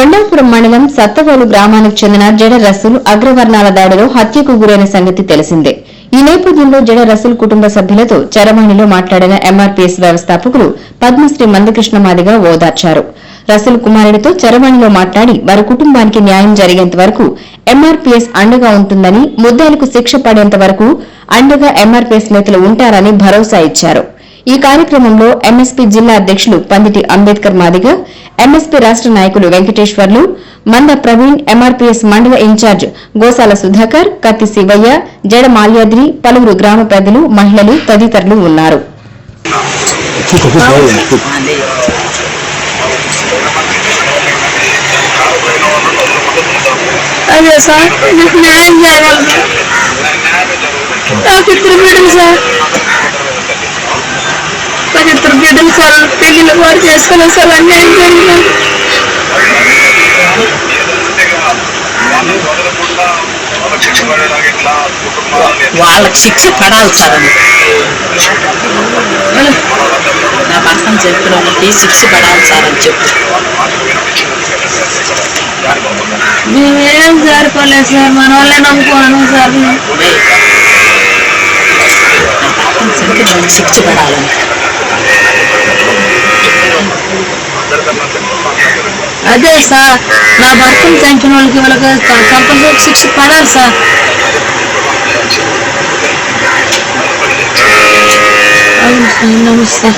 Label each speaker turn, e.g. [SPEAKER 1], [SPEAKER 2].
[SPEAKER 1] కొండాపురం మండలం సత్తవోలు గ్రామానికి చెందిన జడ రసూల్ అగ్రవర్ణాల దాడిలో హత్యకు గురైన సంగతి తెలిసిందే. ఈ నేపథ్యంలో జడ రసూల్ కుటుంబ సభ్యులతో చరవాణిలో మాట్లాడిన ఎంఆర్పీఎస్ వ్యవస్థాపకులు పద్మశ్రీ మందకృష్ణ మాదిగ ఓదార్చారు. రసూల్ కుమారుడితో చరవాణిలో మాట్లాడి వారి కుటుంబానికి న్యాయం జరిగేంత వరకు ఎంఆర్పీఎస్ అండగా ఉంటుందని, ముద్దాయిలకు శిక్ష పడేంత వరకు అండగా ఎంఆర్పీఎస్ నేతలు ఉంటారని భరోసా ఇచ్చారు. ఈ కార్యక్రమంలో ఎంఎస్పీ జిల్లా అధ్యకులు పందిటి అంబేద్కర్ మాదిగ, ఎంఎస్పీ రాష్ట నాయకులు వెంకటేశ్వర్లు, మంద ప్రవీణ్, ఎంఆర్పీఎస్ మండల ఇన్ఛార్జ్ గోసాల సుధాకర్, కత్తి శివయ్య, జడ మాల్యాద్రి, పలువురు గ్రామ పెద్దలు, మహిళలు తదితరులు ఉన్నారు.
[SPEAKER 2] ఇద్దరు బిడ్డలు సార్ పెళ్లిళ్ళు వారు చేసుకోలేదు సార్. అన్యాయం జరిగింది.
[SPEAKER 3] వాళ్ళకి శిక్ష పడాలి సార్ అని నా భర్తను చెప్పిన వాళ్ళకి శిక్ష పడాలి సార్ అని చెప్పి
[SPEAKER 2] మేమేం సరిపోలేదు సార్. మన వాళ్ళే నమ్ముకోను సార్.
[SPEAKER 3] నా భర్తను చెప్పిన వాళ్ళకి శిక్ష పడాలని
[SPEAKER 2] అదే సార్, నా భర్తను చంపిన వాళ్ళకి కంపల్సరీ శిక్ష పడాలి సార్. అవును సార్, నమస్తే.